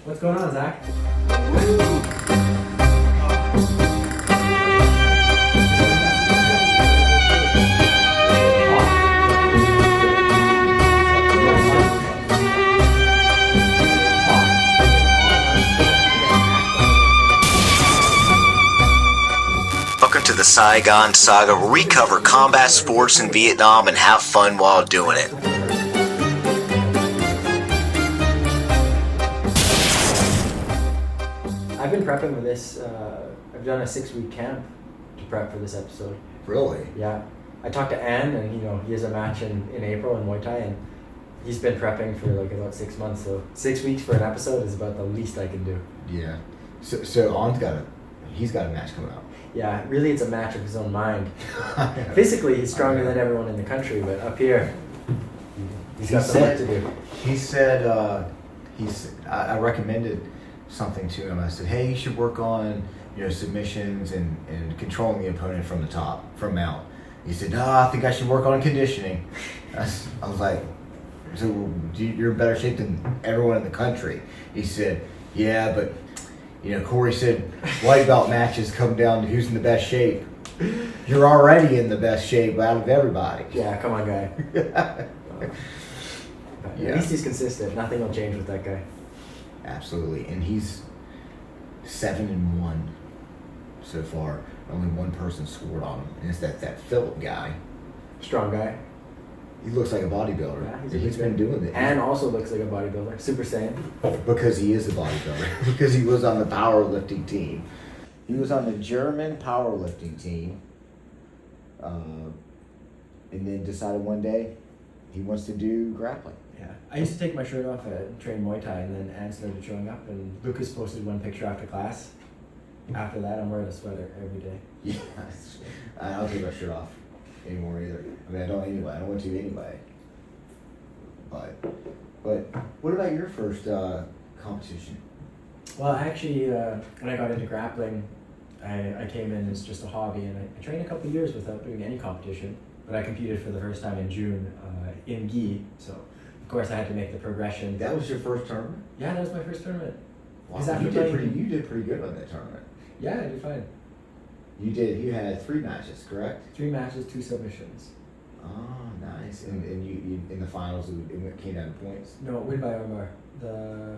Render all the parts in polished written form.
What's going on, Zach? Welcome to the Saigon Saga, where we cover combat sports in Vietnam and have fun while doing it. I've been prepping for this. I've done a 6-week camp to prep for this episode. Really? Yeah. I talked to Ann, and he has a match in April in Muay Thai, and he's been prepping for like about 6 months. So 6 weeks for an episode is about the least I can do. Yeah. So On's he's got a match coming up. Yeah, really, it's a match of his own mind. Physically, he's stronger than everyone in the country, but up here, he's got some work to do. He said, I recommended something to him. I said, hey, you should work on submissions and controlling the opponent from the top, from mount. He said, no, I think I should work on conditioning. I was like, so you're in better shape than everyone in the country. He said, yeah, but Corey said white belt matches come down to who's in the best shape. You're already in the best shape out of everybody. Yeah, come on, guy. Yeah. At least he's consistent. Nothing will change with that guy. Absolutely, and he's 7-1 so far. Only one person scored on him, and it's that Philip guy. Strong guy. He looks like a bodybuilder. Yeah, he's been doing it. And also looks like a bodybuilder. Super Saiyan. Because he is a bodybuilder. Because he was on the powerlifting team. He was on the German powerlifting team. And then decided one day he wants to do grappling. Yeah. I used to take my shirt off and train Muay Thai, and then Anne started showing up, and Lucas posted one picture after class. After that, I'm wearing a sweater every day. Yeah. I don't take my shirt off anymore either. I mean, I don't anyway. I don't want to anyway. But what about your first competition? Well, actually, when I got into grappling, I came in as just a hobby, and I trained a couple of years without doing any competition. But I competed for the first time in June in gi, so of course I had to make the progression. That was your first tournament? Yeah, that was my first tournament. Wow. You did pretty good on that tournament. Yeah, I did fine. You had 3 matches, correct? 3 matches, 2 submissions. Oh, nice. And you in the finals it came down to points? No, win by armbar. The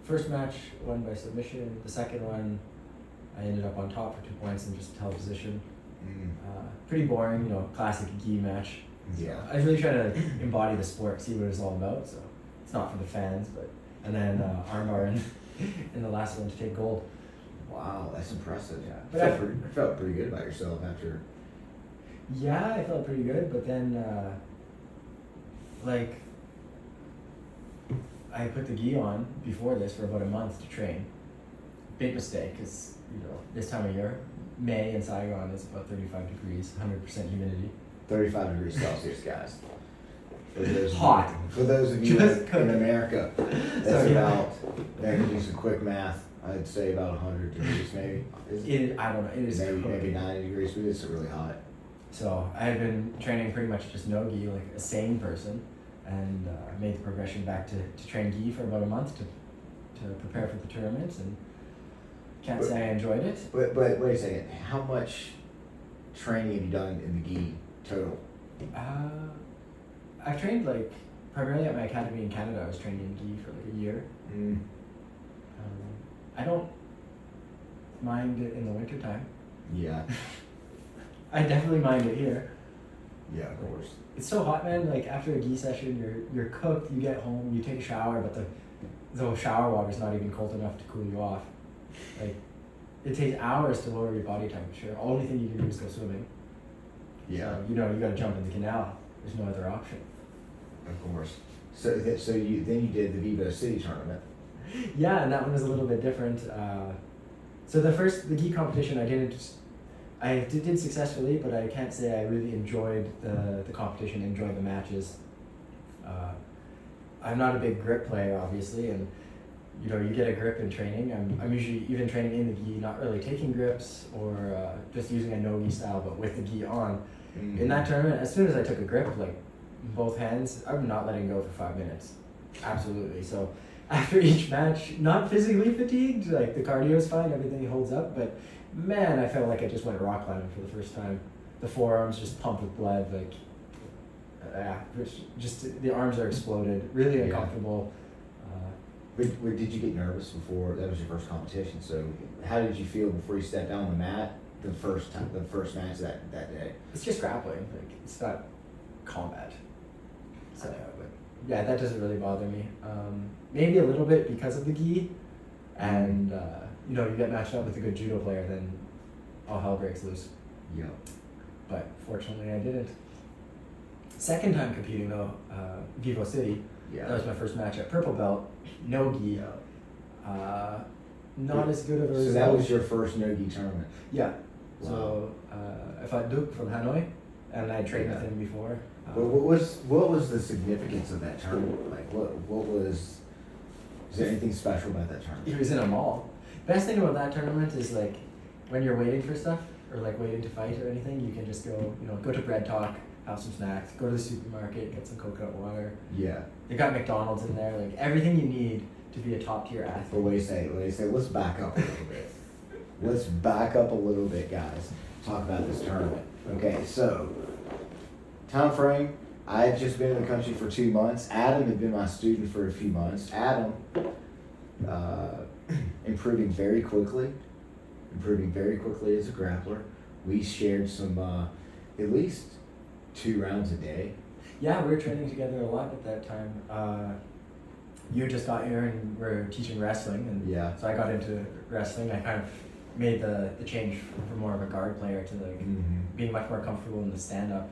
first match won by submission. The second one, I ended up on top for 2 points and just held position. Pretty boring, classic gi match. Yeah. I was really trying to embody the sport, see what it's all about. So it's not for the fans, and then armbar in the last one to take gold. Wow, that's impressive. Yeah, but I felt pretty good about yourself after. Yeah, I felt pretty good, but then I put the gi on before this for about a month to train. Big mistake, because this time of year, May in Saigon is about 35 degrees, 100% humidity. 35 degrees Celsius, guys. Hot. For those of you in America, that's about, I can do some quick math. I'd say about 100 degrees maybe. I don't know. It is maybe 90 degrees, but it's really hot. So I had been training pretty much just no gi, like a sane person, and made the progression back to train gi for about a month to prepare for the tournaments, and can't say I enjoyed it. But wait a second. How much training have you done in the gi total? I've trained primarily at my academy in Canada. I was training in gi for a year. I don't mind it in the wintertime. Yeah. I definitely mind it here. Yeah, of course. It's so hot, man. After a gi session, you're cooked. You get home, you take a shower, but the shower water's not even cold enough to cool you off. It takes hours to lower your body temperature. Only thing you can do is go swimming. Yeah. So, you got to jump in the canal. There's no other option. Of course. So you did the VivoCity tournament. Yeah, and that one was a little bit different. So the gi competition, I did successfully, but I can't say I really enjoyed the competition, enjoyed the matches. I'm not a big grip player, obviously, and you get a grip in training. I'm usually even training in the gi, not really taking grips or just using a no gi style, but with the gi on. Mm-hmm. In that tournament, as soon as I took a grip, both hands, I'm not letting go for 5 minutes. Absolutely. So after each match, not physically fatigued, like the cardio's fine, everything holds up, but man, I felt like I just went rock climbing for the first time. The forearms just pumped with blood, like, just the arms are exploded, really uncomfortable. Did you get nervous before? That was your first competition, so how did you feel before you stepped down on the mat the first match that day? It's just grappling, like, it's not combat. So, but yeah, that doesn't really bother me. Maybe a little bit because of the gi, and you get matched up with a good judo player, then all hell breaks loose. Yeah. But fortunately, I didn't. Second time competing though, VivoCity. Yeah. That was my first match at purple belt. No gi. Not as good of a result. So that was your first no gi tournament. Yeah. Wow. So I fought Duke from Hanoi, and I trained with him before. What was the significance of that tournament? Like what was? Is there anything special about that tournament? He was in a mall. Best thing about that tournament is like when you're waiting for stuff or like waiting to fight or anything, you can just go to Bread Talk, have some snacks, go to the supermarket, get some coconut water. Yeah. They got McDonald's in there, like everything you need to be a top tier athlete. But what do you say? Let's back up a little bit. Let's back up a little bit, guys. Talk about this tournament. Okay, so time frame. I had just been in the country for 2 months. Adam had been my student for a few months. Adam, improving very quickly as a grappler. We shared some, at least 2 rounds a day. Yeah, we were training together a lot at that time. You just got here and we're teaching wrestling, and Yeah. so I got into wrestling. I kind of made the change from more of a guard player to like being much more comfortable in the stand up.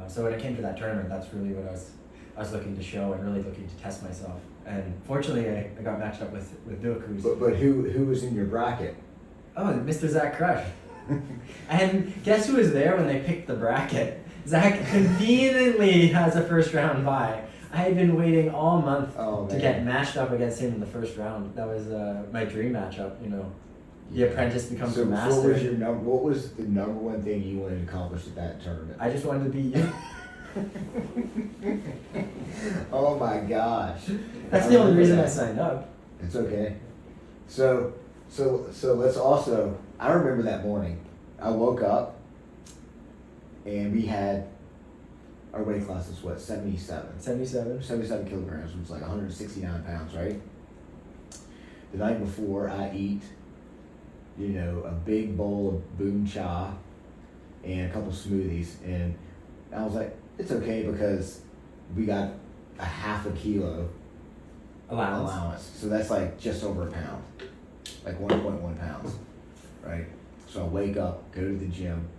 So when it came to that tournament, that's really what I was looking to show and really looking to test myself. And fortunately, I got matched up with Duke, who's But who was in your bracket? Mr. Zach Crush. And guess who was there when they picked the bracket? Zach conveniently has a first round bye. I had been waiting all month to get matched up against him in the first round. That was my dream matchup, The apprentice becomes the master. What was the number one thing you wanted to accomplish at that tournament? I just wanted to beat you. Oh my gosh. That's the only reason I signed up. It's okay. So let's also, I remember that morning. I woke up and we had, our weight class was what, 77? 77 kilograms, which was like 169 pounds, right? The night before, I eat, a big bowl of boom cha and a couple smoothies, and I was like, it's okay because we got a half a kilo allowance. So that's like just over a pound, like 1.1 pounds, right? So I wake up, go to the gym,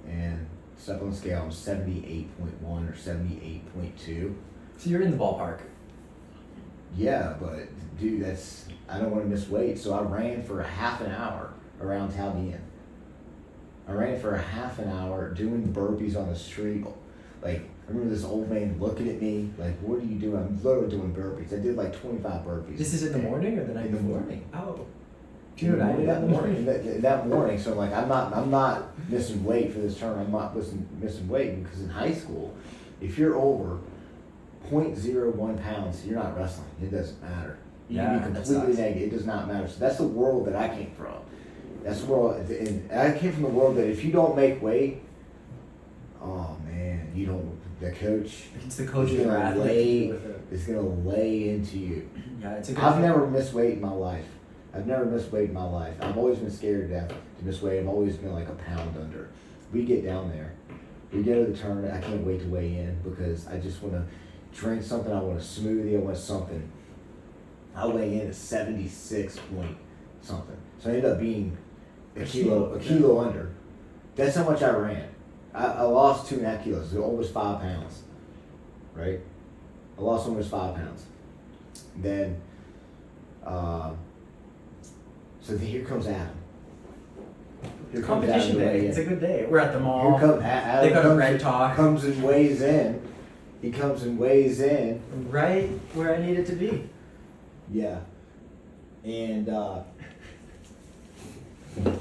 and step on the scale, I'm 78.1 or 78.2. So you're in the ballpark. Yeah, but dude, I don't want to miss weight. So I ran for a half an hour around Talbian. I ran for a half an hour doing burpees on the street. Like, I remember this old man looking at me, like, what are you doing? I'm literally doing burpees. I did like 25 burpees. This is in the morning or the night in the before? morning. Oh. Do you know what I did that morning? That morning, so I'm like, I'm not missing weight for this term. I'm not missing weight because in high school, if you're over 0.01 pounds, you're not wrestling. It doesn't matter. You can be completely negative. It does not matter. So that's the world that I came from. That's the world, and I came from the world that if you don't make weight, oh man, you don't. The coach. It's the coach is gonna lay. It's gonna lay into you. Yeah, it's a good. I've never missed weight in my life. I've always been scared to death to miss weight. I've always been like a pound under. We get down there. We go to the tournament. I can't wait to weigh in because I just want to drink something. I want a smoothie. I want something. I weigh in at 76 point something. So I ended up being a kilo under. That's how much I ran. I lost 2.5 kilos. So almost 5 pounds. Right? I lost almost 5 pounds. Then, so here comes Adam. Competition day. It's a good day. We're at the mall. Here comes Adam. They got a Red Talk. Comes and weighs in. He comes and weighs in. Right where I need it to be. Yeah. And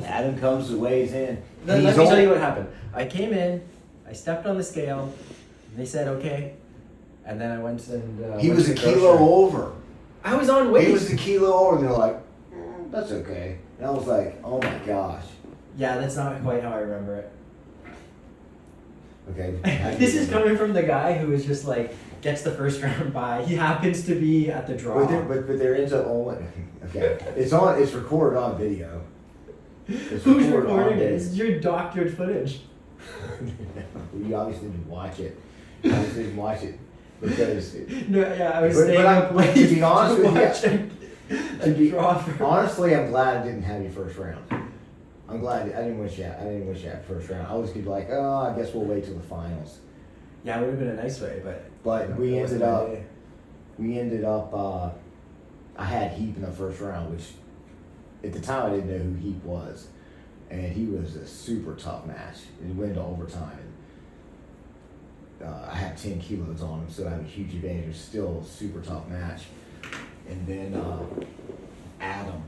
Adam comes and weighs in. Let me tell you what happened. I came in, I stepped on the scale, and they said okay, and then I went and he was a kilo over. I was on weight. He was a kilo over, and they're like, that's okay. And I was like, oh my gosh. Yeah, that's not quite how I remember it. Okay. This is coming from the guy who is just like, gets the first round bye. He happens to be at the draw. But there ends up only. Okay. It's recorded on video. Who's recording it? It's your doctored footage. You obviously didn't watch it. Because. No, yeah, I was staying up late to be honest with you, draw. Honestly, I'm glad I didn't have you first round. I'm glad I didn't wish you out first round. I was gonna be like, oh, I guess we'll wait till the finals. Yeah, it would have been a nice way, but. But we ended up. I had Heap in the first round, which at the time I didn't know who Heap was, and he was a super tough match. It went into overtime. I had 10 kilos on him, so I have a huge advantage. It was still a super tough match. And then Adam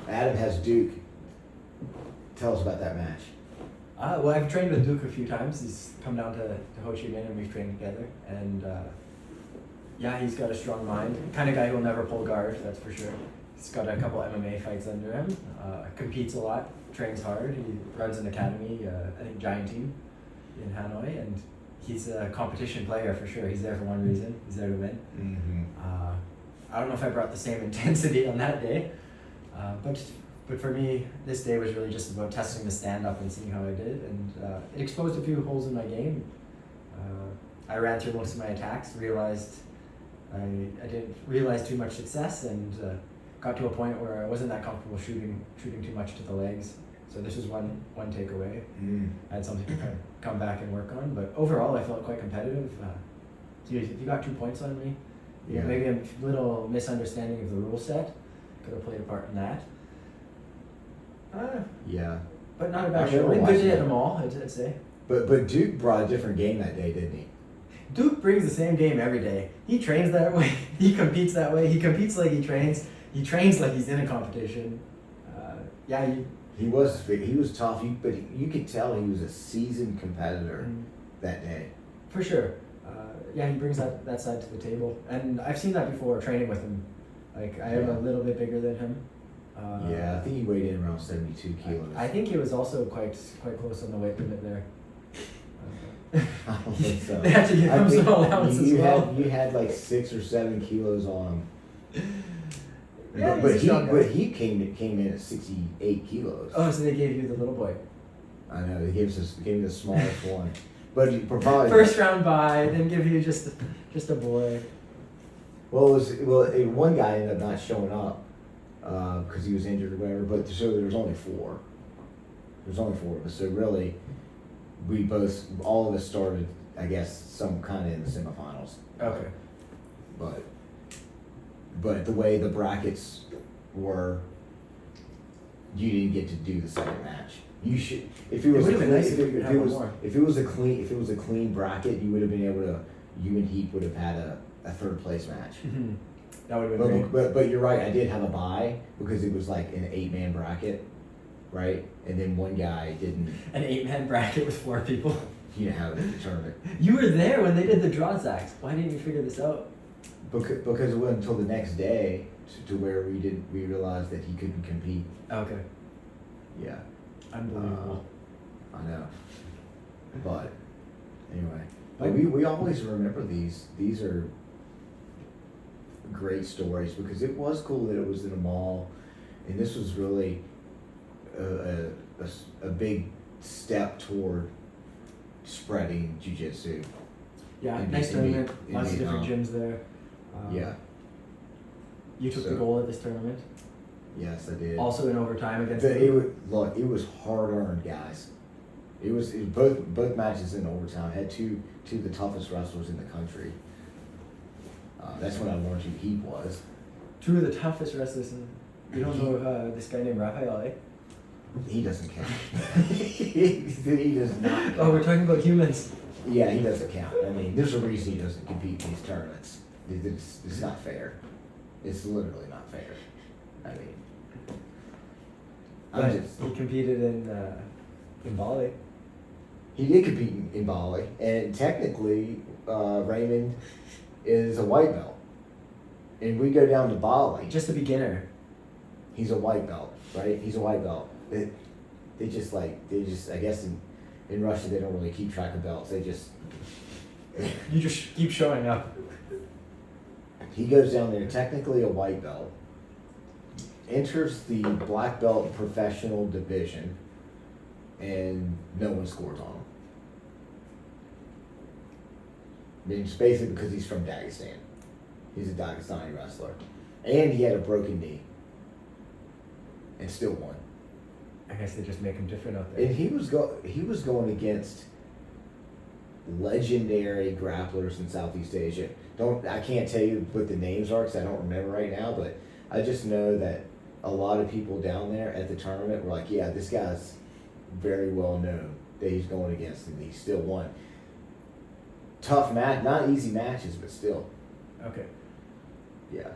has Duke. Tell us about that match. Well, I've trained with Duke a few times. He's come down to Ho Chi Minh and we've trained together. And yeah, he's got a strong mind. Kind of guy who'll never pull guard, that's for sure. He's got a couple MMA fights under him. Competes a lot, trains hard. He runs an academy, I think Giant Team in Hanoi. And he's a competition player for sure. He's there for one reason. He's there to win. Mm-hmm. I don't know if I brought the same intensity on that day. But for me, this day was really just about testing the stand-up and seeing how I did, and it exposed a few holes in my game. I ran through most of my attacks, realized I didn't realize too much success, and got to a point where I wasn't that comfortable shooting too much to the legs. So this was one takeaway. I had something to kind of come back and work on, but overall I felt quite competitive. If you got 2 points on me, Yeah. Maybe a little misunderstanding of the rule set could have played a part in that. Yeah. But not a bad I show. remember Good watching day at that. the mall, I'd say. But Duke brought a different game that day, didn't he? Duke brings the same game every day. He trains that way. He competes that way. He competes like he trains. He trains like he's in a competition. He was tough, but you could tell he was a seasoned competitor that day. For sure. He brings that side to the table. And I've seen that before training with him. Like, I am a little bit bigger than him. I think he weighed in around 72 kilos. I think he was also quite close on the weight limit there. I don't think so. They had to give him some allowance as well. You had like 6 or 7 kilos on him. Yeah, but he came in at 68 kilos. Oh, so they gave you the little boy. I know, they gave me the smallest one. But he provided First round bye, then give you just a boy. One guy ended up not showing up because he was injured or whatever. But so there was only 4. There's only 4 of us. So really, all of us started, I guess, some kind of in the semifinals. Okay. But the way the brackets were, you didn't get to do the second match. You should. If it was a clean bracket, you would have been able to. You and Heap would have had a third place match. Mm-hmm. That would have been great. But you're right. I did have a bye because it was like an 8-man bracket, right? And then one guy didn't. An 8-man bracket with 4 people. You know how to make the tournament. You were there when they did the draw, Zach. Why didn't you figure this out? Because it wasn't until the next day to where we realized that he couldn't compete. Okay. Yeah. Unbelievable. I know. But anyway, we always remember these. These are great stories because it was cool that it was in a mall, and this was really a big step toward spreading jiu-jitsu. Yeah, nice tournament. Lots of different gyms there. You took the goal at this tournament. Yes, I did. Also in overtime against. It was hard-earned, guys. It was both matches in overtime. I had two of the toughest wrestlers in the country. That's when I learned who Heap was. 2 of the toughest wrestlers. You don't know this guy named Raphael, eh? He doesn't count. He does not count. Oh, we're talking about humans. Yeah, he doesn't count. I mean, there's a reason he doesn't compete in these tournaments. It's not fair. It's literally not fair. I mean, he competed in Bali. He did compete in Bali, and technically, Raymond is a white belt And we go down to Bali. Just a beginner. He's a white belt, right? He's a white belt. They just I guess in Russia they don't really keep track of belts. They just You just keep showing up. he goes down there, technically a white belt, enters the black belt professional division, and no one scores on him. I mean, it's basically because he's from Dagestan. He's a Dagestani wrestler, and he had a broken knee, and still won. I guess they just make him different out there. And he was going against legendary grapplers in Southeast Asia. I can't tell you what the names are because I don't remember right now, but I just know that a lot of people down there at the tournament were like, yeah, this guy's very well known that he's going against, and he still won. Tough match, not easy matches, but still. Okay. Yeah.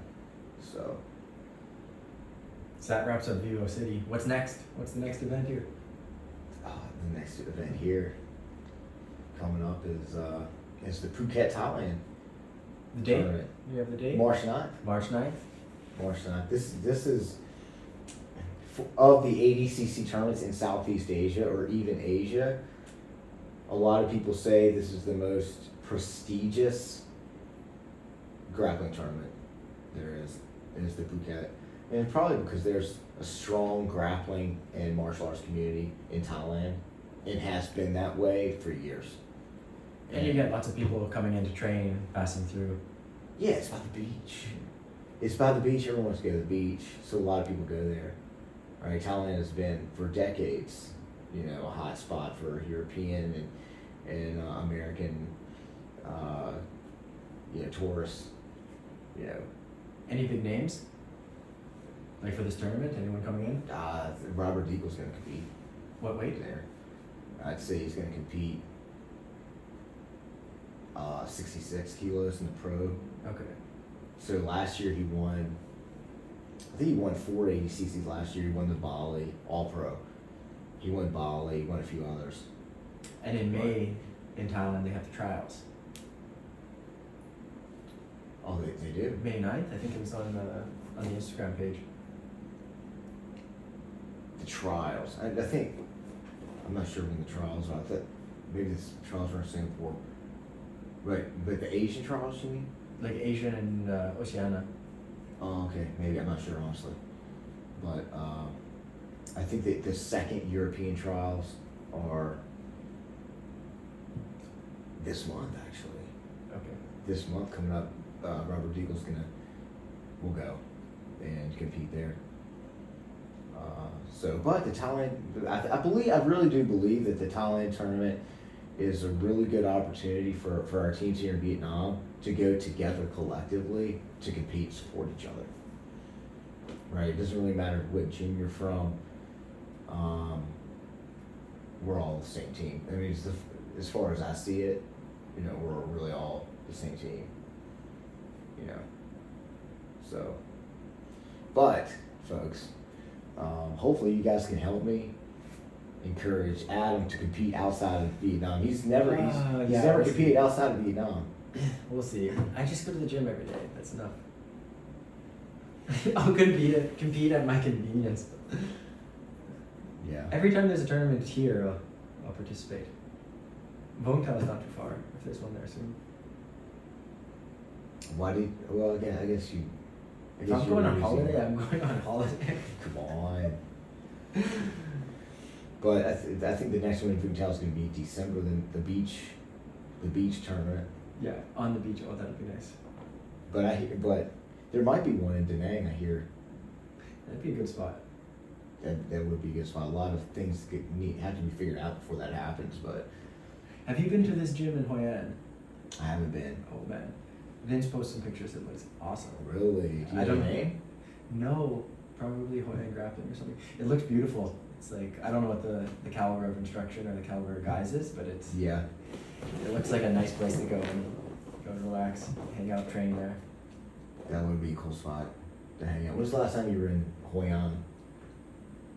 So that wraps up VivoCity. What's next? What's the next event here? the next event here coming up is the Phuket, Thailand. The date? tournament. You have the date? March 9th. March 9th? March 9th. This is of the ADCC tournaments in Southeast Asia or even Asia. A lot of people say this is the most prestigious grappling tournament there is. It is the Phuket. And probably because there's a strong grappling and martial arts community in Thailand. It has been that way for years. And you get lots of people coming in to train, passing through. Yeah, it's by the beach. It's by the beach. Everyone wants to go to the beach, so a lot of people go there. Right? Thailand has been for decades, a hot spot for European and American, tourists. Any big names? Like for this tournament, anyone coming in? Robert Deagle's going to compete What weight? there. I'd say he's going to compete 66 kilos in the pro. Okay. So last year he won, I think he won 4 ADCCs last year. He won the Bali All Pro. He won Bali, he won a few others. And in May, in Thailand, they have the trials. Oh, they do? May 9th, I think it was on the Instagram page. The trials. I think, I'm not sure when the trials are. I thought maybe the trials are in Singapore. Right, but the Asian trials, you mean? Like Asian and Oceania. Oh, okay. Maybe, I'm not sure, honestly. But I think that the second European trials are this month, actually. Okay. This month coming up, Robert Deagle's will go and compete there. But the Thailand, I really do believe that the Thailand tournament is a really good opportunity for our teams here in Vietnam to go together collectively to compete and support each other. Right? It doesn't really matter what gym you're from. We're all the same team. I mean, as far as I see it, we're really all the same team. So, but folks, hopefully you guys can help me encourage Adam to compete outside of Vietnam. He's never competed outside of Vietnam. We'll see. I just go to the gym every day. That's enough. I'll compete at my convenience. Yeah. Every time there's a tournament here, I'll participate. Vung Tau is not too far. If there's one there soon. I guess you. If I'm going on holiday, I'm going on holiday. Come on. But I think the next one in Vung Tau is going to be December. The beach tournament. Yeah, on the beach. Oh, that'd be nice. But there might be one in Da Nang. I hear. That'd be a good spot. That would be a good spot. A lot of things have to be figured out before that happens. But have you been to this gym in Hoi An? I haven't been. Oh man, Vince posted some pictures. It looks awesome. Really? Do you I don't know know. the name? No, probably Hoi An Grappling or something. It looks beautiful. It's like, I don't know what the caliber of instruction or the caliber of guys is, but it looks like a nice place to go and relax, hang out, train there. That would be a cool spot to hang out. When was the last time you were in Hoi An?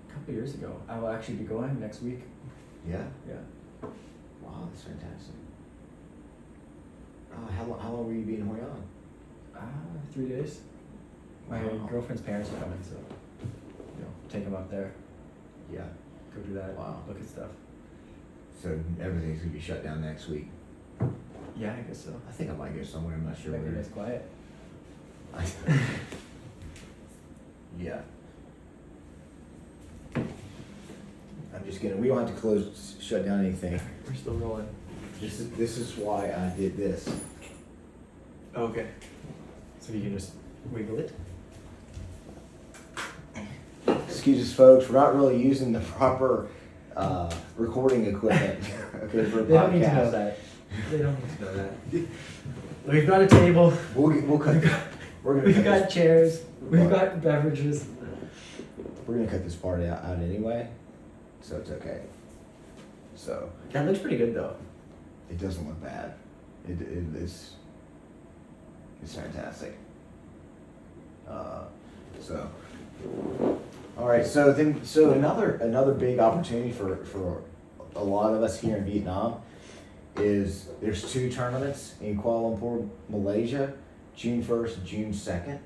A couple years ago. I will actually be going next week. Yeah? Yeah. Wow, that's fantastic. How long will you be in Hoi An? 3 days. My Wow. girlfriend's parents are coming, so take them up there, Yeah. go do that, Wow. look at stuff. So everything's gonna be shut down next week. Yeah, I guess so. I think I might go somewhere. I'm not sure Maybe where. it's quiet. Yeah. I'm just gonna. We don't have to shut down anything. We're still rolling. This is why I did this. Okay. So you can just wiggle it. Excuse us, folks. We're not really using the proper recording equipment. Okay, for a They don't need to podcast. know that. They don't need to know that. We've got a table. We'll cut. We're gonna. We've cut got this, chairs. We've What? got beverages. we're gonna cut this part out anyway, so it's okay. So That looks pretty good though. it doesn't look bad. It's fantastic. So all right. So another big opportunity for a lot of us here in Vietnam is there's 2 tournaments in Kuala Lumpur, Malaysia, June 1st, June 2nd.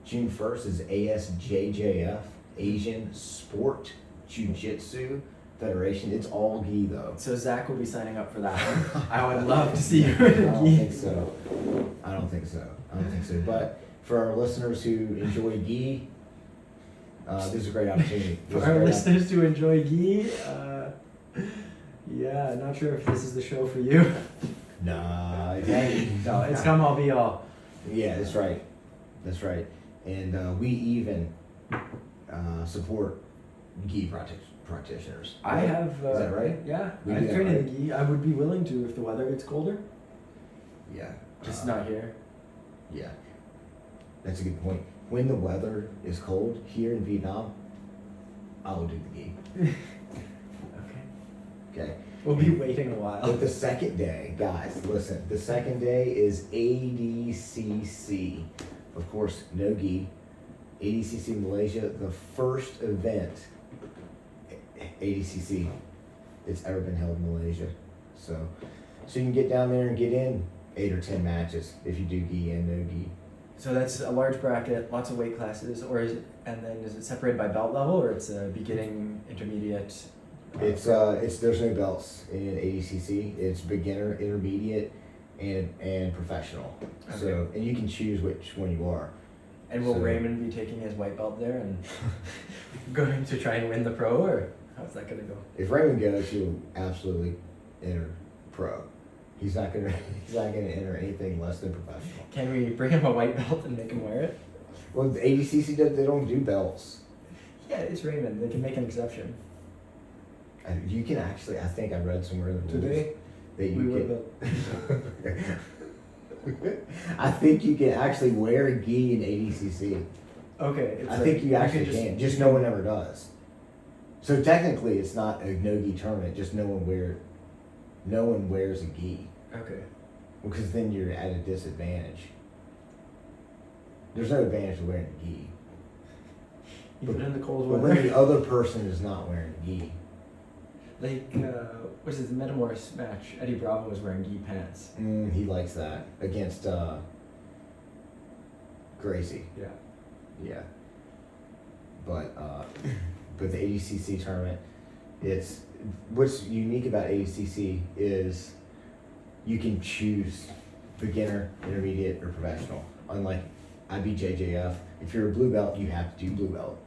June 1st is ASJJF, Asian Sport Jiu-Jitsu Federation. It's all gi though. So Zach will be signing up for that one. I would love to see you I in a don't gi. think so. I don't think so. But for our listeners who enjoy gi, this is a great opportunity. For our listeners to enjoy gi, yeah, not sure if this is the show for you. Nah, it ain't. No, it's come all be all. Yeah, that's right. That's right. And we even support gi practitioners. I have. Is that right? Yeah, We I do that, train in right? the gi. I would be willing to if the weather gets colder. Yeah. Just not here. Yeah. That's a good point. When the weather is cold here in Vietnam, I will do the gi. Okay. Okay. We'll be waiting a while. But the second day, guys, listen. The second day is ADCC. Of course, no gi. ADCC Malaysia, the first event, ADCC, it's ever been held in Malaysia. So you can get down there and get in 8 or 10 matches if you do gi and no gi. So that's a large bracket, lots of weight classes, or is it, and then is it separated by belt level, or it's a beginning, intermediate? It's there's no belts in ADCC. It's beginner, intermediate, and professional. Okay. So and you can choose which one you are. And will So- Raymond be taking his white belt there and going to try and win the pro, or how's that gonna go? If Raymond goes, he'll absolutely enter pro. He's not gonna enter anything less than professional. Can we bring him a white belt and make him wear it? Well, the ADCC they don't do belts. Yeah, it's Raymond. They can make an exception. You can actually. I think I read somewhere in the rules Today, that we you were can. I think you can actually wear a gi in ADCC. Okay. It's I like- think you actually can can. Just no one ever does. So technically, it's not a no gi tournament. Just no one wears a gi. Okay. Because then you're at a disadvantage. There's no advantage to wearing a gi. Even in the cold But when weather. the other person is not wearing a gi. Like, what is it, the Metamorphs match? Eddie Bravo was wearing gi pants. He likes that. Against Gracie. Yeah. Yeah. But the ADCC tournament, it's what's unique about ADCC is you can choose beginner, intermediate, or professional. Unlike IBJJF, if you're a blue belt, you have to do blue belt,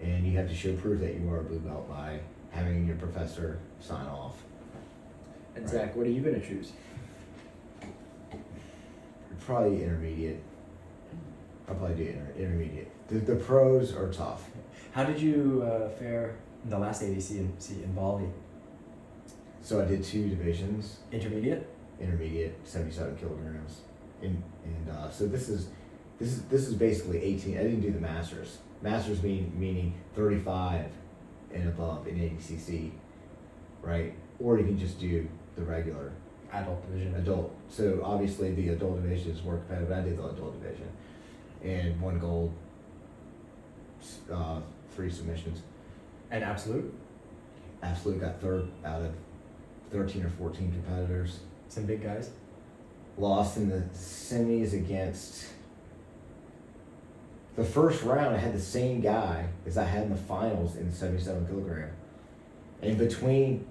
and you have to show proof that you are a blue belt by having your professor sign off. And Right. Zach, what are you gonna choose? Probably intermediate. I'll probably do intermediate. The pros are tough. How did you fare in the last ADC in Bali? So I did 2 divisions. Intermediate? Intermediate, 77 kilograms, and so this is basically 18. I didn't do the masters. Masters meaning 35 and above in ADCC, right? Or you can just do the regular Adult division. adult. So obviously the adult division is more competitive. I did the adult division, and 1 gold, 3 submissions. And absolute? Absolute got 3rd out of 13 or 14 competitors. Some big guys? Lost in the semis against the first round I had the same guy as I had in the finals in 77 kilogram. And between,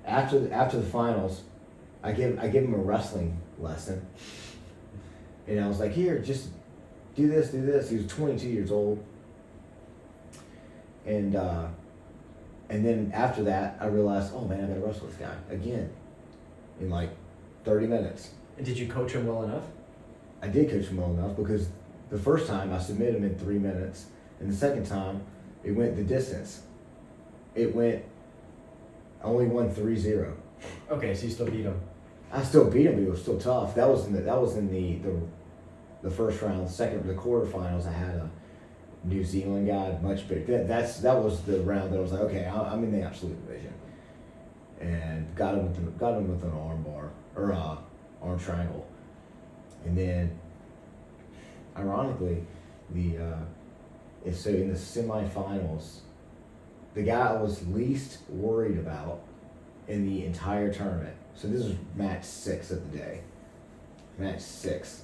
after the finals, I give him a wrestling lesson. And I was like, here, just do this. He was 22 years old. And then after that, I realized, oh man, I gotta wrestle this guy again in like 30 minutes. And did you coach him well enough? I did coach him well enough because the first time I submitted him in 3 minutes, and the second time it went the distance. I only won 3-0. Okay, so you still beat him. I still beat him, but it was still tough. That was in the first round. The quarterfinals, I had a New Zealand guy, much bigger. That was the round that I was like, okay, I'm in the absolute division, and got him with an arm bar or arm triangle, and then ironically, in the semifinals, the guy I was least worried about in the entire tournament. So this is match 6 of the day. Match 6.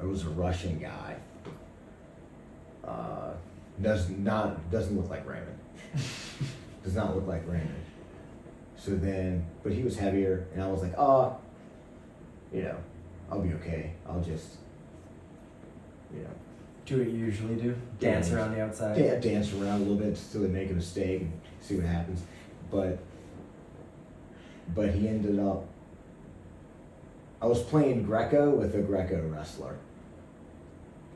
It was a Russian guy. Doesn't look like Raymond. Does not look like Raymond. So then, but he was heavier, and I was like, I'll be okay. I'll just, Do what you usually do? Dance around the outside? Yeah, dance around a little bit until they make a mistake and see what happens. But he ended up, I was playing Greco with a Greco wrestler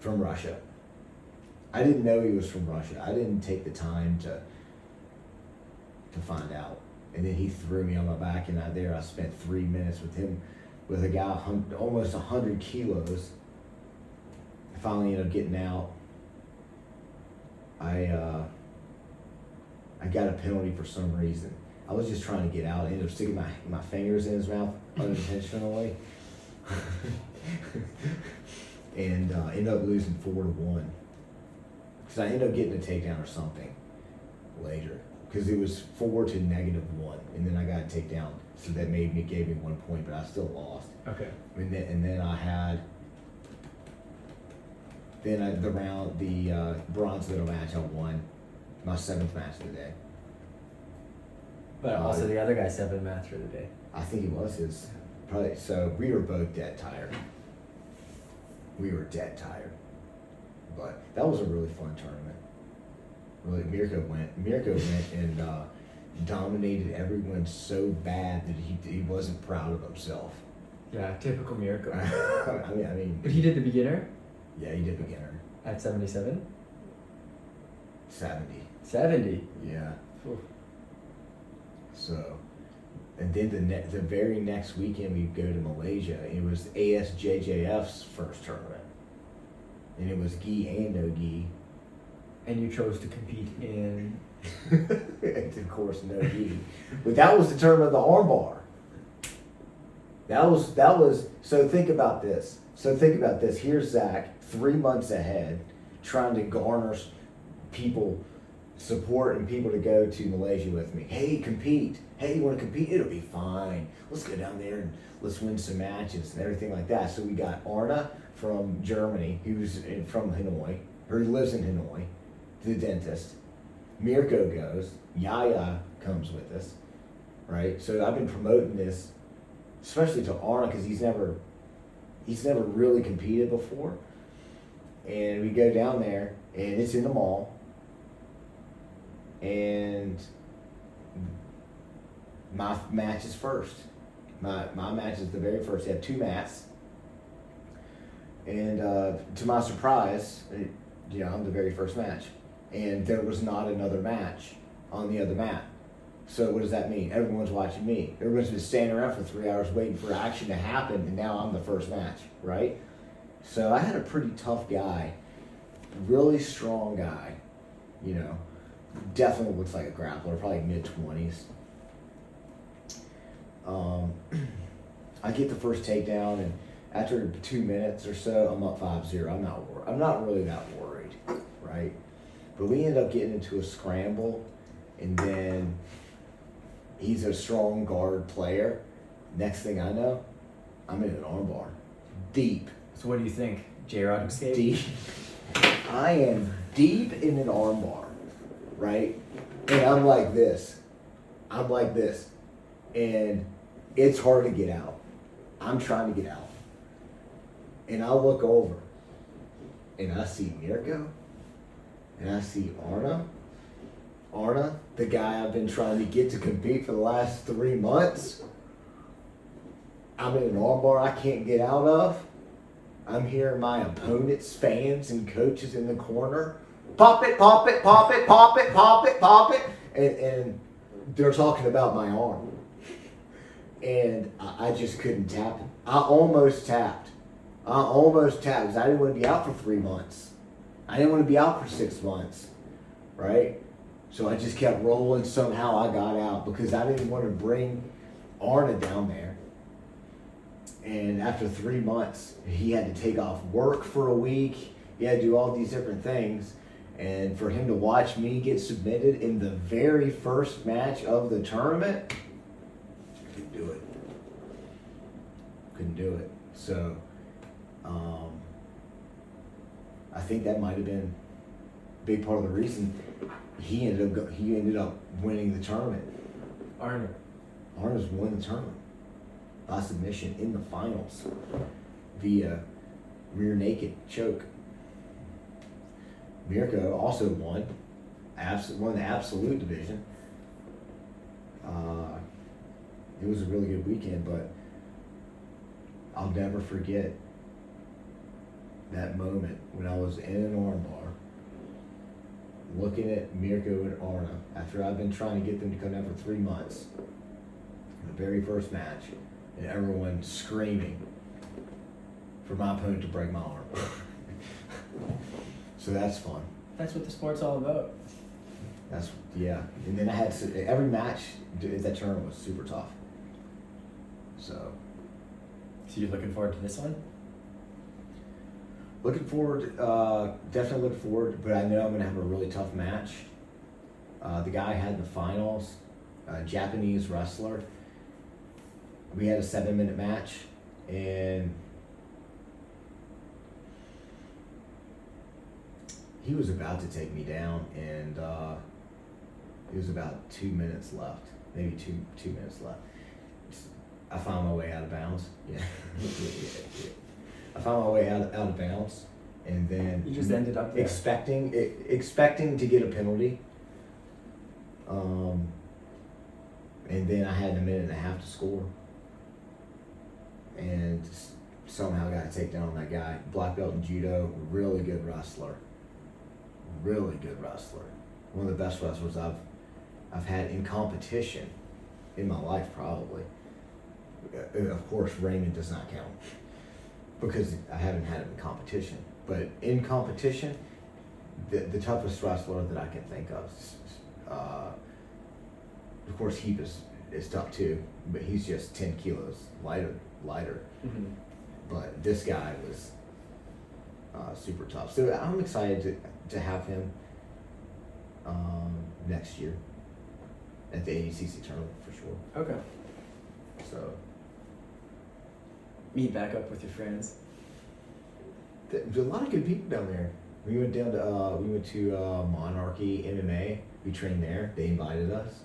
from Russia. I didn't know he was from Russia. I didn't take the time to find out. And then he threw me on my back, and I spent 3 minutes with him, with a guy almost 100 kilos. I finally ended up getting out. I got a penalty for some reason. I was just trying to get out. I ended up sticking my fingers in his mouth unintentionally. And ended up losing 4-1. Because I ended up getting a takedown or something later. Because it was 4-1. And then I got a takedown. So that gave me 1 point, but I still lost. Okay. And then I had the bronze medal match I won, my 7th match of the day. But also the other guy 7th match for the day. I think it was his. Probably. So we were both dead tired. But that was a really fun tournament. Really, Mirko went and dominated everyone so bad that he wasn't proud of himself. Yeah, typical Mirko. I mean. But he did the beginner? Yeah, he did beginner. At 77? 70. 70? Yeah. Oof. So, and then the very next weekend we go to Malaysia. It was ASJJF's first tournament. And it was gi and no gi. And you chose to compete in? And of course, no gi. But that was the tournament of the armbar. That was. So think about this. Here's Zach, 3 months ahead, trying to garner people support and people to go to Malaysia with me. Hey, compete. Hey, you want to compete? It'll be fine. Let's go down there and let's win some matches and everything like that. So we got Arna from Germany, who's from Hanoi, or lives in Hanoi, the dentist. Mirko goes. Yaya comes with us, right? So I've been promoting this, especially to Arna, because he's never really competed before. And we go down there, and it's in the mall. And my match is first. My match is the very first. They have 2 mats. And to my surprise, I'm the very first match. And there was not another match on the other mat. So what does that mean? Everyone's watching me. Everyone's been standing around for 3 hours waiting for action to happen, and now I'm the first match, right? So I had a pretty tough guy, really strong guy, definitely looks like a grappler, probably mid-20s. I get the first takedown, and after 2 minutes or so, I'm up 5-0. I'm not really that worried, right? But we end up getting into a scramble, and then he's a strong guard player. Next thing I know, I'm in an armbar. Deep. So what do you think? J-Rod escape? Deep. I am deep in an armbar, right? And I'm like this. And it's hard to get out. I'm trying to get out. And I look over and I see Mirko and I see Arna. Arna, the guy I've been trying to get to compete for the last 3 months. I'm in an armbar I can't get out of. I'm hearing my opponent's fans and coaches in the corner. Pop it, pop it, pop it, pop it, pop it, pop it. And they're talking about my arm. And I just couldn't tap it. I almost tapped because I didn't want to be out for 3 months. I didn't want to be out for 6 months, right? So I just kept rolling. Somehow I got out because I didn't want to bring Arna down there. And after 3 months, he had to take off work for a week. He had to do all these different things. And for him to watch me get submitted in the very first match of the tournament, couldn't do it. So, I think that might have been a big part of the reason he ended up winning the tournament. Arna's won the tournament by submission in the finals via rear naked choke. Mirko also won the absolute division. It was a really good weekend, but I'll never forget that moment when I was in an armbar looking at Mirko and Arna after I've been trying to get them to come down for 3 months. The very first match, and everyone screaming for my opponent to break my arm. So that's fun. That's what the sport's all about. And then I had every match at that tournament was super tough. So you're looking forward to this one? Definitely looking forward, but I know I'm going to have a really tough match. The guy I had in the finals, a Japanese wrestler, we had a 7-minute match, and he was about to take me down, and it was about 2 minutes left, maybe two minutes left. I found my way out of bounds. Yeah. I found my way out of bounds, and then you just ended up there. expecting to get a penalty. And then I had a minute and a half to score, and somehow got a takedown on that guy. Black belt in judo, really good wrestler. One of the best wrestlers I've had in competition in my life, probably. Of course, Raymond does not count because I haven't had him in competition. But in competition, the toughest wrestler that I can think of. Of course, Heap is tough too, but he's just 10 kilos lighter. Mm-hmm. But this guy was super tough. So I'm excited to have him next year at the ADCC tournament for sure. Okay. So meet back up with your friends. There's a lot of good people down there. We went to Monarchy MMA. We trained there. They invited us.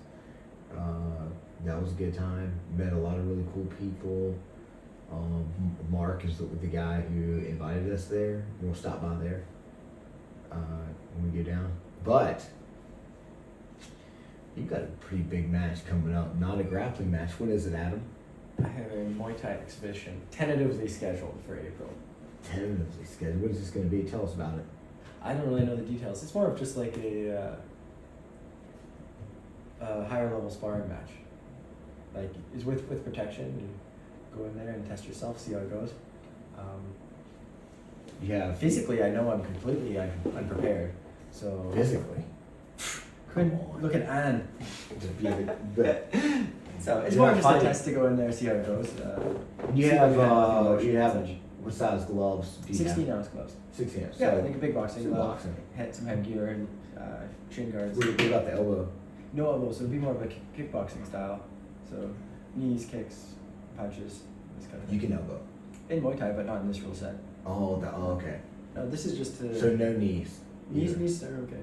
That was a good time. Met a lot of really cool people. Mark is the guy who invited us there. We'll stop by there when we get down. But you've got a pretty big match coming up. Not a grappling match. When is it, Adam? I have a Muay Thai exhibition tentatively scheduled for April. Tentatively scheduled? What is this going to be? Tell us about it. I don't really know the details. It's more of just like a higher level sparring match. Like, it's with protection. You go in there and test yourself, see how it goes. Yeah. Physically, I know I'm completely unprepared. So physically? Look at Anne. But so it's more just a test to go in there, see how it goes. You have what size gloves do you 16 have? 16-ounce gloves. 16 ounce. Yeah, so like a big boxing glove. Boxing. Some headgear and shin guards. What about the elbow? No elbow, so it'd be more of a kickboxing style. So knees, kicks, punches, this kind of thing. You can elbow. In Muay Thai, but not in this rule set. Oh, okay. No, this is just to... So no knees. Knees are okay.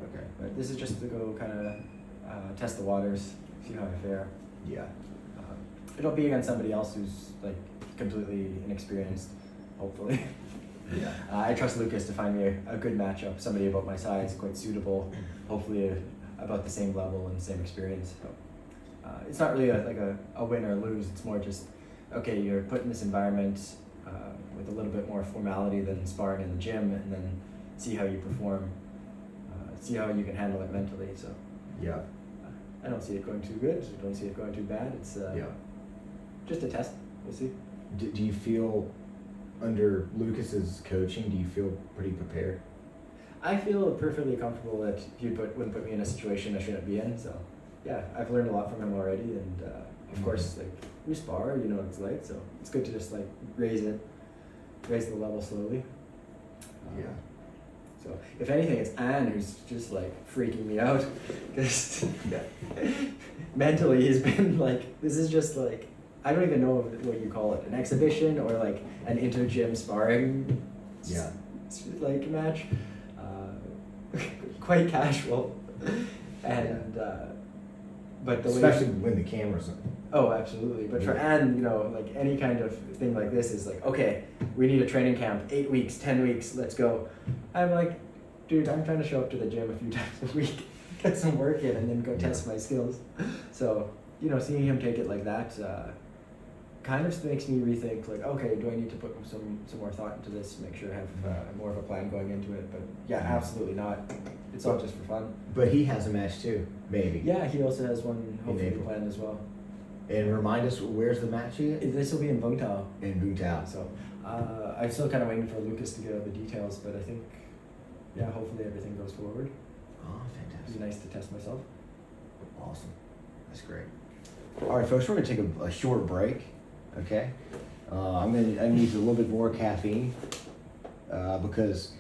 Okay. But this is just to go kind of test the waters, see how I fare. Yeah. It'll be against somebody else who's like completely inexperienced, hopefully. Yeah. I trust Lucas to find me a good matchup, somebody about my size, quite suitable, hopefully about the same level and same experience. So, it's not really a win or lose, it's more just, okay, you're put in this environment with a little bit more formality than sparring in the gym, and then see how you perform, see how you can handle it mentally. So Yeah. I don't see it going too good, I don't see it going too bad. It's just a test, we'll see. Do you feel, under Lucas's coaching, do you feel pretty prepared? I feel perfectly comfortable that he wouldn't put me in a situation I shouldn't be in. So, yeah, I've learned a lot from him already, and of course, like we spar, you know what it's like. So it's good to just like raise the level slowly. Yeah. So if anything, it's Anne who's just like freaking me out, because mentally he's been like, this is just like, I don't even know what you call it, an exhibition or like an inter-gym sparring like match. Quite casual, and but the especially way, when the camera's on. oh, absolutely. But for Anne, you know, like any kind of thing like this is like, okay, we need a training camp, 8 weeks, 10 weeks, let's go. I'm like, dude, I'm trying to show up to the gym a few times a week, get some work in, and then go test my skills. So, you know, seeing him take it like that kind of makes me rethink, like, okay, do I need to put some more thought into this, make sure I have more of a plan going into it? But yeah, absolutely not. It's all just for fun. But he has a match too, maybe. Yeah, he also has one hopefully planned as well. And remind us, where's the match again? This will be in Vung Tau. In Vung Tau. So I'm still kind of waiting for Lucas to get all the details, but I think, yeah, hopefully everything goes forward. Oh, fantastic. It'd be nice to test myself. Awesome. That's great. All right, folks, we're going to take a short break, okay? I need a little bit more caffeine because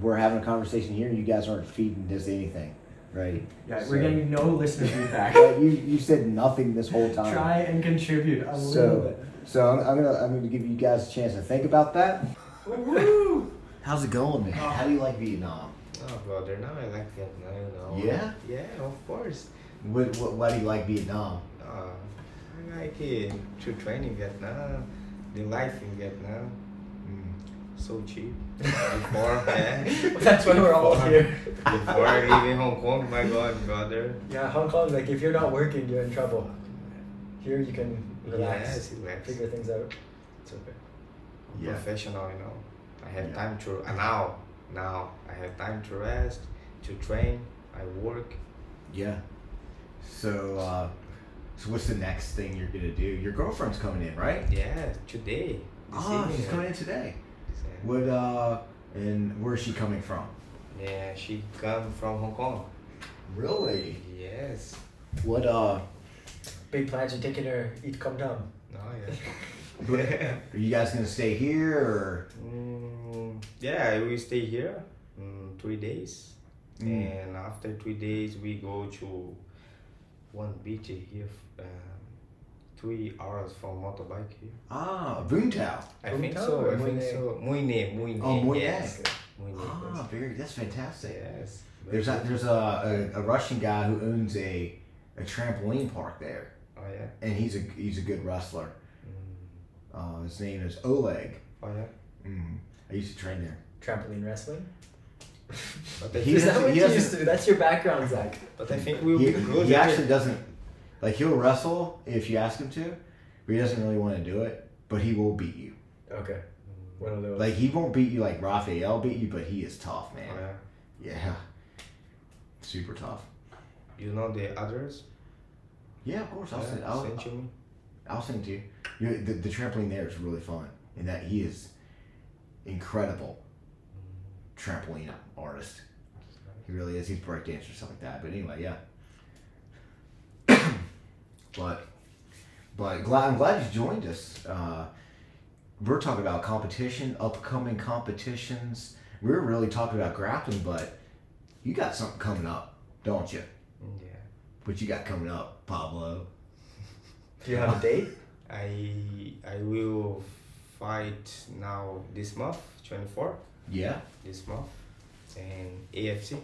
we're having a conversation here and you guys aren't feeding us anything, right? Yeah, we're getting no listener feedback. You said nothing this whole time. Try and contribute a little bit. So I'm gonna give you guys a chance to think about that. Woo! How's it going, man? How do you like Vietnam? Oh, brother, now I like Vietnam, you know. Yeah? Yeah, of course. Why do you like Vietnam? I like it to train in Vietnam, the life in Vietnam. So cheap. Before, That's why we're all here. Before I live in Hong Kong, my God, brother. Yeah, Hong Kong, like if you're not working, you're in trouble. Here you can relax, Yes, relax. figure things out. It's okay. I'm professional, you know. I have time to, now I have time to rest, to train, I work. Yeah. So what's the next thing you're gonna do? Your girlfriend's coming in, right? Yeah, today. This evening, she's coming in today. Yeah. And where's she coming from? Yeah, she come from Hong Kong. Really? Yes. What Big plans, you're taking her eat come down. No, yeah. are you guys gonna stay here or? Yeah, we stay here 3 days, and after 3 days we go to one beach here, 3 hours from motorbike here. Vung Tau. I Vung think Tau so. or I Muay think Thai? so. Muay Thai. Oh, Muay Yes. Thai. Muay Thai. That's fantastic. Yes. There's a Russian guy who owns a trampoline park there, Oh yeah. and he's a good wrestler. His name is Oleg. Oh yeah. I used to train there. Trampoline wrestling? But I He Is think, that what he you doesn't- used to do? That's your background, Zach. but I think we'll He, be good. he actually doesn't, like, he'll wrestle if you ask him to, but he doesn't really want to do it. But he will beat you. Okay. One of those. Like, he won't beat you like Raphael beat you, but he is tough, man. Oh, yeah. Yeah, super tough. You know the others? Yeah, of course. Send to me. I'll send to you. The trampoline there is really fun, in that he is incredible trampoline artist. He really is. He's breakdancer or something like that. But anyway, yeah. but I'm glad you joined us. We're talking about competition, upcoming competitions. We're really talking about grappling, but you got something coming up, don't you? Yeah. What you got coming up, Pablo? Do you have a date? I will fight now this month, 24 Yeah. this month, and AFC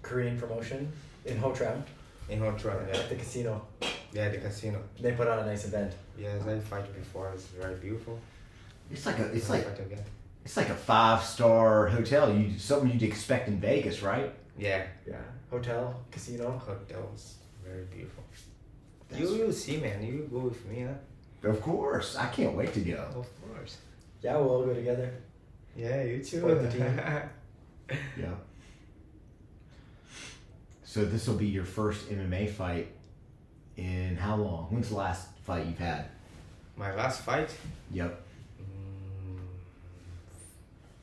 Korean promotion in Ho Tram in Hotran, at the casino. yeah, the casino. They put on a nice event. Yes, I fight before. It's very beautiful. It's I like fight again. it's like a 5-star hotel. Something you'd expect in Vegas, right? Yeah, Yeah. Hotel, casino. hotels very beautiful. That's- You will see, man. You will go with me, huh? Of course. I can't wait to go. Of course. Yeah, we'll all go together. Yeah, you too. Support the team. Yeah. So this will be your first MMA fight in how long? When's the last fight you've had? My last fight, Yep.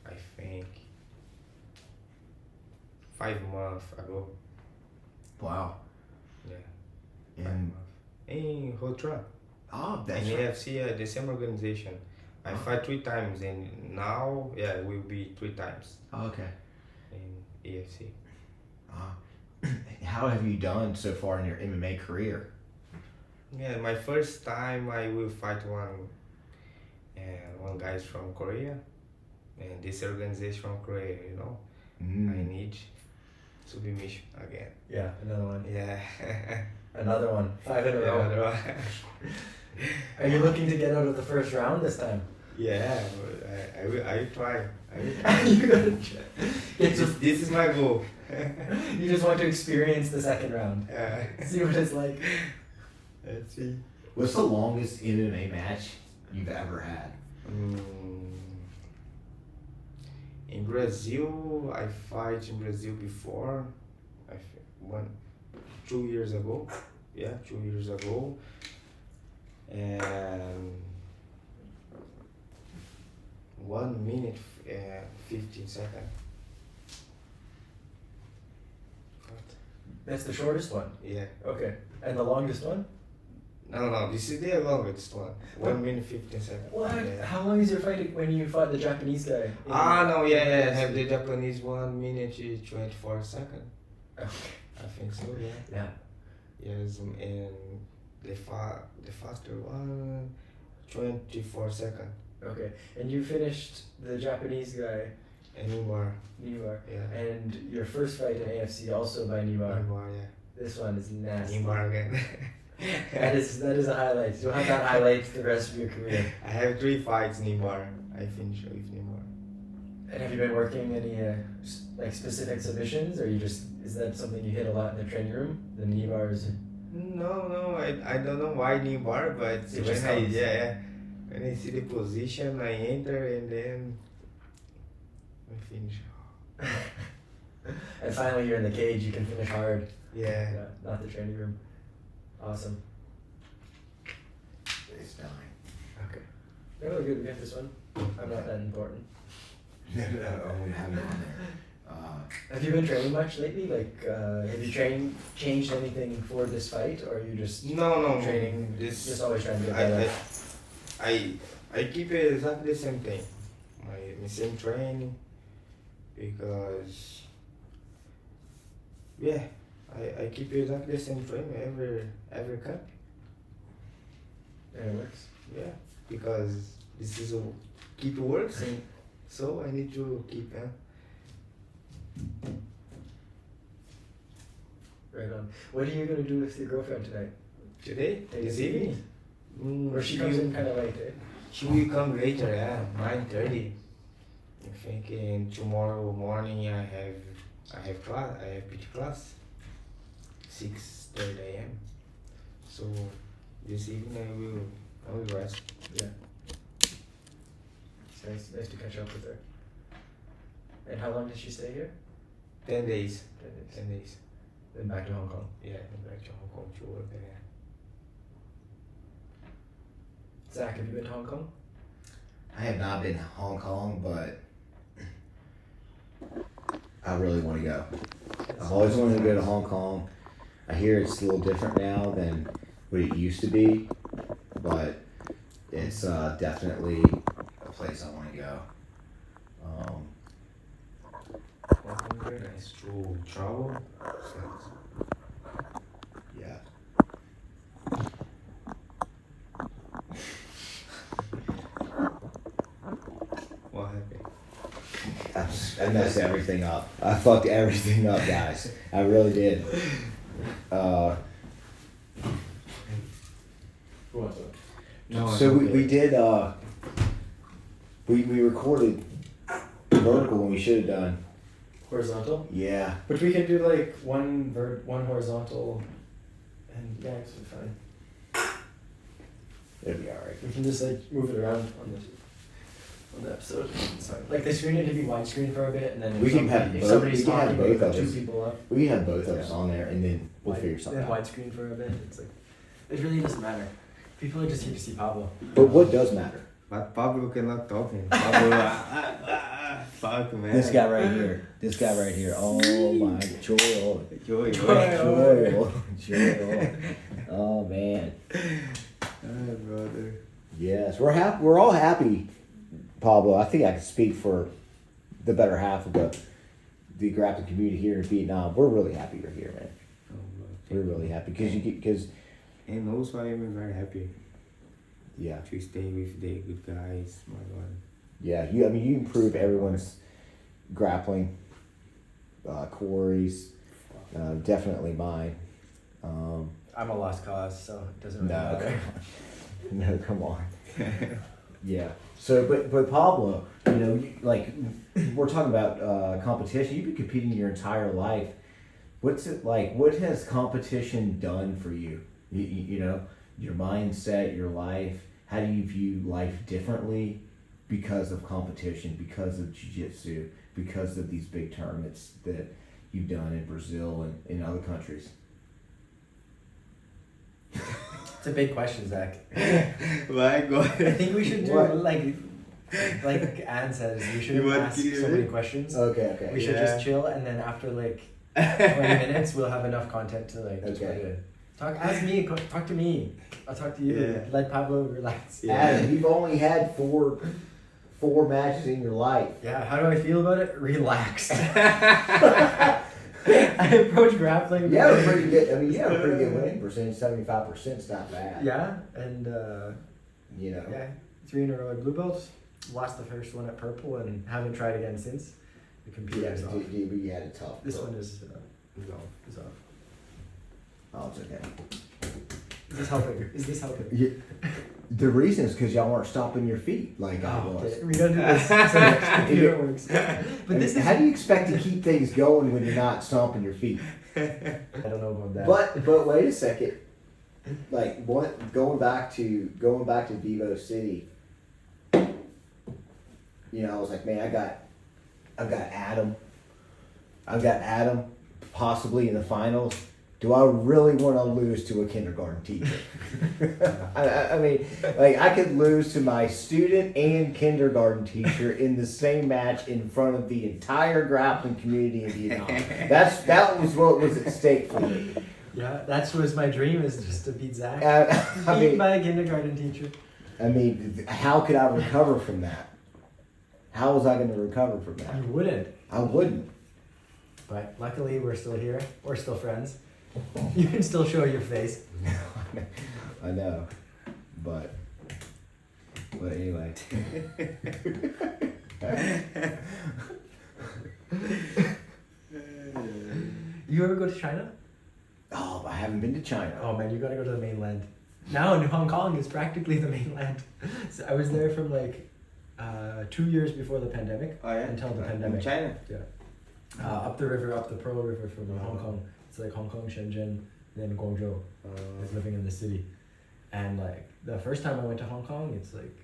I think 5 months ago. Wow. Yeah, 5 And months. In Hotran. oh, In that's right. AFC, the same organization. I fight 3 times, and now, yeah, will be 3 times Oh, okay. in AFC. How have you done so far in your MMA career? Yeah, my first time I will fight one guy is from Korea, and this organization from Korea, you know. I need submission again. Yeah, another one. Yeah. Another one. 5 in a row. Another one. Are you looking to get out of the first round this time? Yeah, but I will try. I will try. You gotta try. This is my goal. You just want to experience the second round. See what it's like. Let's see. What's the longest MMA match you've ever had? In Brazil, I fight in Brazil before. 2 years ago. Yeah, 2 years ago. And 1 minute 15 seconds. That's the shortest one. Yeah. Okay. And the longest one? No, this is the longest one. 1 minute 15 seconds. What? Yeah. How long is your fight when you fought the Japanese guy? No, yeah, I have the Japanese 1 minute 24 seconds. Okay. I think so, yeah. Yeah. Yes, and the faster one, 24 seconds. Okay. And you finished the Japanese guy, Anymore, Nibar. yeah. And your first fight in AFC also by Nibar. Anymore, yeah. This one is nasty. Anymore again. That is a highlight. You'll have that highlight the rest of your career. I have 3 fights Anymore. I finished with Anymore. And have you been working any like specific submissions, or is that something you hit a lot in the training room? The knee bars. No, I don't know why Anymore, but It when just I comes. when I see the position, I enter and then I finish. And finally, you're in the cage. You can finish hard. Yeah. Yeah, not the training room. Awesome. It's dying. Okay. Yeah, we're good. We got this one. I'm not that important. We have it on there. Have you been training much lately? Like, have you changed anything for this fight, or are you just No. training? This Just always trying to get better. I keep it exactly the same thing. My same training because yeah, I keep exactly the same training every camp. And it works. Yeah, because this is a keep works, and so I need to keep. Right on. What are you gonna do with your girlfriend tonight? Today, Take this it easy. evening, Or she comes in kind of late, eh? She will come later, yeah, 9:30. I think tomorrow morning I have class. I have PT class, 6:30 a.m. So this evening I will rest. Yeah. It's nice to catch up with her. And how long did she stay here? 10 days. 10 days. 10 days. Then back to Hong Kong. Yeah, I'm back to Hong Kong to work again. Zach, have you been to Hong Kong? I have not been to Hong Kong, but I really want to go. I've always wanted to go to Hong Kong. I hear it's a little different now than what it used to be, but it's definitely a place I want to go. Hong Kong very nice to travel. Yeah. messed everything up. I fucked everything up, guys. I really did. So we did. We recorded vertical when we should have done Horizontal? Yeah. But we could do like one horizontal, and yeah, it's fine. It'll be alright. We can just like move it around on the episode. It's fine. Like the screen need to be widescreen for a bit, and then if We can have if both- somebody's we can have talking, both we put of two us. people up. We can have both of us on there, and then we'll figure something Then out. widescreen for a bit. It's like it really doesn't matter. People are just here to see Pablo. But what does matter? But Pablo cannot talk. Pablo, fuck man. This guy right here. This guy right here. Oh my joy. Joy. Joy. Oh man. Oh, brother. Yes, we're happy. We're all happy, Pablo. I think I can speak for the better half of the grappling community here in Vietnam. We're really happy you're here, man. Oh, bro. We're really happy because And also I am very happy yeah, to stay with the good guys. My God. yeah. You improve everyone's grappling. Corey's, definitely mine. I'm a lost cause, so it doesn't really No, matter. no, come on. Yeah. So, but Pablo, we're talking about competition. You've been competing your entire life. What's it like? What has competition done for you? You know, your mindset, your life. How do you view life differently because of competition, because of jiu-jitsu, because of these big tournaments that you've done in Brazil and in other countries? It's a big question, Zach. My God. I think we should do What? like Anne says, we You shouldn't want ask to- so many questions. Okay. We should Yeah. just chill, and then after like 20 minutes, we'll have enough content to like just Okay. put it in. Ask me, talk to me. I'll talk to you. Yeah. Let Pablo relax. Yeah. Adam, you've only had four matches in your life. Yeah, how do I feel about it? Relaxed. I approach grappling. You have a pretty good. You have a pretty good winning percentage. 75% is not bad. Yeah, and You know. yeah, 3 in a row at blue belts. Lost the first one at purple, and haven't tried again since. The computer Yeah, is off. but you had it tough. This one is off. Oh, it's okay. Is this helping? Is this helping? Yeah. The reason is because y'all weren't stomping your feet like I Oh, was. okay. We gotta do this so the computer works. But this is. How do you expect to keep things going when you're not stomping your feet? I don't know about that. But wait a second. Like going back to VivoCity. You know, I was like, man, I've got Adam. I've got Adam possibly in the finals. Do I really want to lose to a kindergarten teacher? I mean, like I could lose to my student and kindergarten teacher in the same match in front of the entire grappling community in Vietnam. That was what was at stake for me. Yeah, that was my dream, is just to beat Zach. I Beaten mean, by a kindergarten teacher. how could I recover from that? How was I going to recover from that? You wouldn't. I wouldn't. But luckily, we're still here. We're still friends. You can still show your face. I know, but anyway. You ever go to China? Oh, I haven't been to China. Oh man, you gotta go to the mainland. Now in Hong Kong is practically the mainland. So I was there from like 2 years before the pandemic Oh yeah. until the In pandemic. China. Yeah. Up the river, up the Pearl River from Hong Kong. It's like Hong Kong, Shenzhen, then Guangzhou. I was living in the city, and like the first time I went to Hong Kong, it's like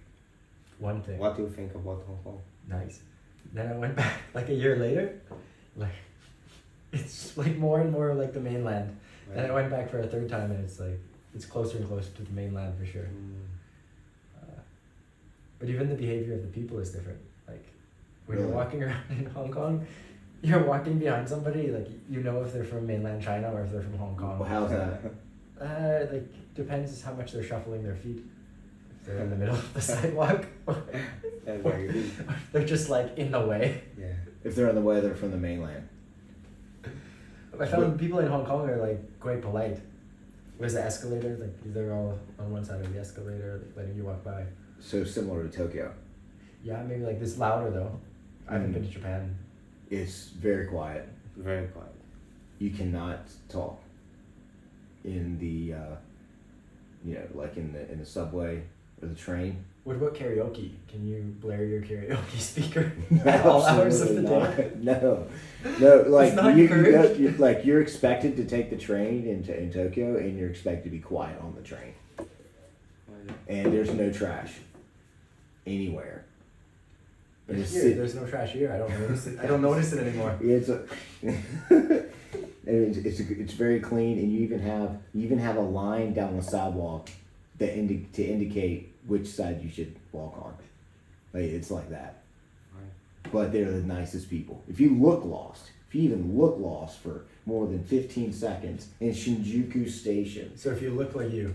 one thing. What do you think about Hong Kong? Nice. Then I went back like a year later, like it's like more and more like the mainland. Then I went back for a third time, and it's like it's closer and closer to the mainland for sure. But even the behavior of the people is different. Like when you're Really? walking around in Hong Kong, you're walking behind somebody, like you know if they're from mainland China or if they're from Hong Kong. Well, how's that? Like depends how much they're shuffling their feet. If they're in the middle of the sidewalk, or they're just like in the way. Yeah. If they're on the way, they're from the mainland. I found people in Hong Kong are like quite polite. There's the escalator, like they're all on one side of the escalator, like, letting you walk by. So similar to Tokyo. Yeah, maybe like this louder though. I haven't been to Japan. It's very quiet. Very quiet. You cannot talk in the, like in the subway or the train. What about karaoke? Can you blare your karaoke speaker at all hours of the day? No, like It's not encouraged? you're expected to take the train in Tokyo, and you're expected to be quiet on the train. And there's no trash anywhere. But It's here, there's no trash here. I don't notice it. I don't notice it anymore. It's it's very clean, and you even have a line down the sidewalk that to indicate which side you should walk on. Like, it's like that. Right. But they're the nicest people. If you even look lost for more than 15 seconds in Shinjuku Station. So if you look like you,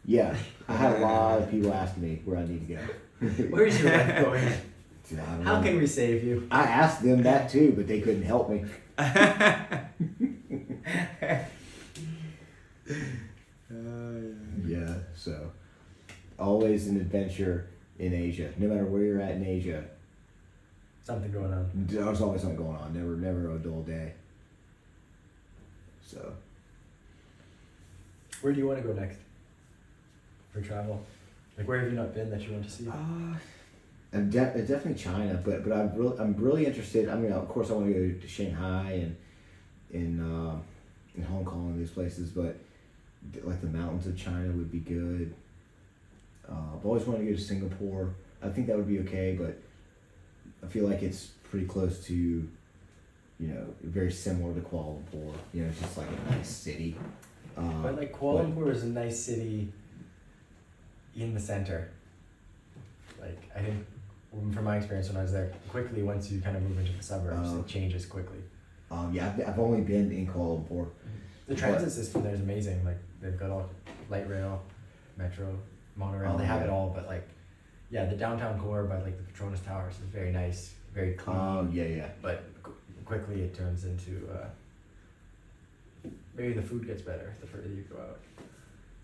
Yeah, I had a lot of people asking me where I need to go. where's your life going? Dude, I don't How know. can we save you? I asked them that too, but they couldn't help me. Yeah, so always an adventure in Asia. No matter where you're at in Asia, Something going on. there's always something going on. Never a dull day. So Where do you want to go next for travel? Like, where have you not been that you want to see? definitely China, but I'm really interested. I mean, of course, I want to go to Shanghai and in Hong Kong and these places, but like the mountains of China would be good. I've always wanted to go to Singapore. I think that would be okay, but I feel like it's pretty close to, very similar to Kuala Lumpur. It's just like a nice city. But like Kuala Lumpur is a nice city in the center. Like, I think from my experience when I was there, quickly once you kind of move into the suburbs, it changes quickly. I've only been in Kuala Lumpur. The transit system there is amazing. Like, they've got all light rail, metro, monorail. They have it all, but like, yeah, the downtown core by like the Petronas Towers is very nice, very clean. Yeah. But quickly it turns into maybe the food gets better the further you go out,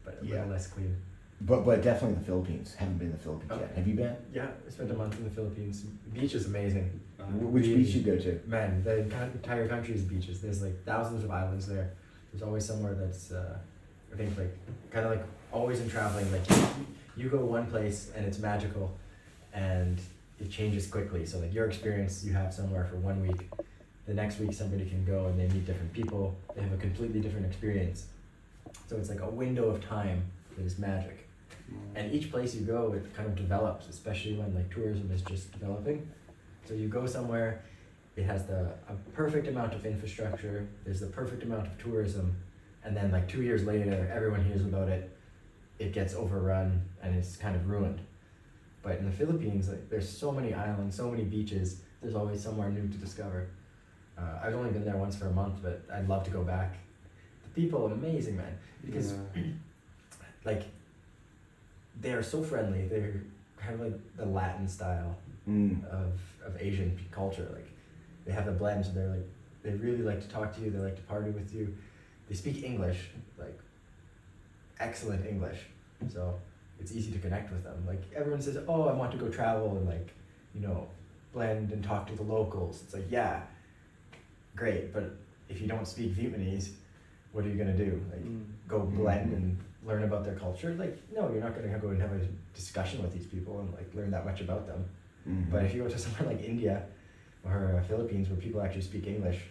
but a little less clean. But definitely the Philippines. Haven't been to the Philippines yet. Have you been? Yeah, I spent a month in the Philippines. The beach is amazing. Which beach you go to? Man, the entire country is beaches. There's like thousands of islands there. There's always somewhere that's, I think, like, kind of like always in traveling, like you go one place and it's magical and it changes quickly. So like your experience you have somewhere for 1 week, the next week somebody can go and they meet different people. They have a completely different experience. So it's like a window of time that is magic. And each place you go, it kind of develops, especially when like tourism is just developing. So you go somewhere, it has a perfect amount of infrastructure, there's the perfect amount of tourism, and then like 2 years later, everyone hears about it, it gets overrun, and it's kind of ruined. But in the Philippines, like, there's so many islands, so many beaches, there's always somewhere new to discover. I've only been there once for a month, but I'd love to go back. The people are amazing, man, because like, they are so friendly. They're kind of like the Latin style of Asian culture. Like, they have the blend, so they're like, they really like to talk to you, they like to party with you. They speak English, like excellent English, so it's easy to connect with them. Like, everyone says, oh, I want to go travel and like, blend and talk to the locals. It's like, yeah, great, but if you don't speak Vietnamese, what are you gonna do? Like, go blend and learn about their culture? Like, no, you're not gonna go and have a discussion with these people and like learn that much about them. But if you go to somewhere like India or Philippines where people actually speak English,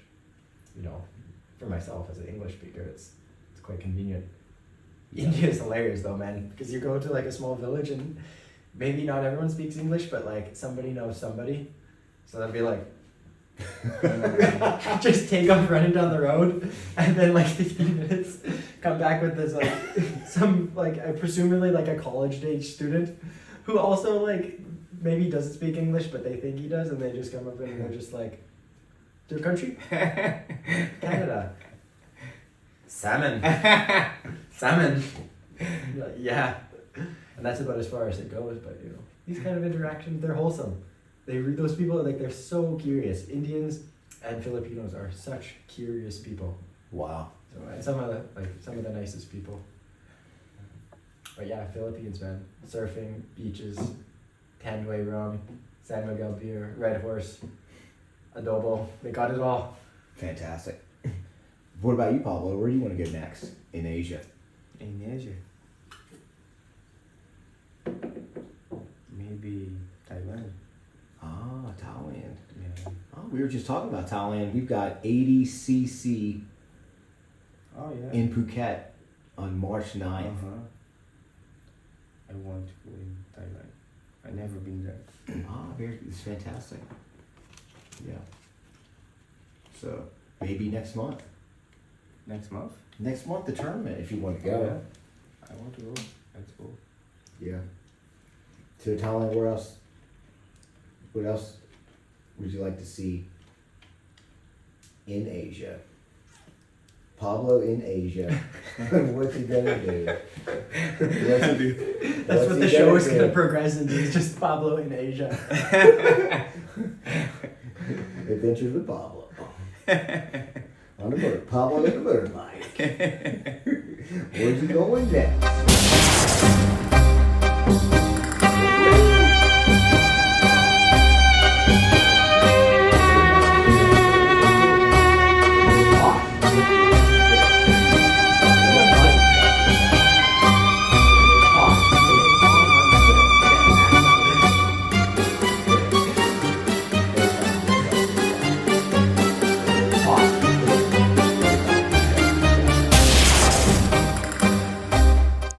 for myself as an English speaker, it's quite convenient. India is hilarious though, man, because you go to like a small village and maybe not everyone speaks English, but like somebody knows somebody, so that'd be like just take off running down the road, and then like 15 minutes come back with this like some like presumably like a college age student who also like maybe doesn't speak English but they think he does, and they just come up and they're just like, your country? Canada. Salmon. Salmon. You're like, yeah. And that's about as far as it goes, but these kind of interactions, they're wholesome. Those people, like, they're so curious. Indians and Filipinos are such curious people. Wow. So, and some of the nicest people. But yeah, Philippines, man. Surfing, beaches, Tanduay rum, San Miguel beer, Red Horse. adobo. They got it all. Fantastic. What about you, Pablo? Where do you want to go next in Asia? In Asia, maybe Thailand. Ah, Thailand. Yeah. Oh, we were just talking about Thailand. We've got 80cc Oh yeah. in Phuket on March 9th. I want to go in Thailand. I never been there. It's fantastic. Yeah. So maybe next month. Next month? Next month, the tournament, if you want to go. Yeah. I want to go. Let's go. Yeah. So Thailand, where else? What else would you like to see in Asia? Pablo in Asia. What's he gonna do? That's what the show is gonna progress into. It's just Pablo in Asia. Adventures with Pablo. On the bird. Pablo in the bird bike. Where's he going next?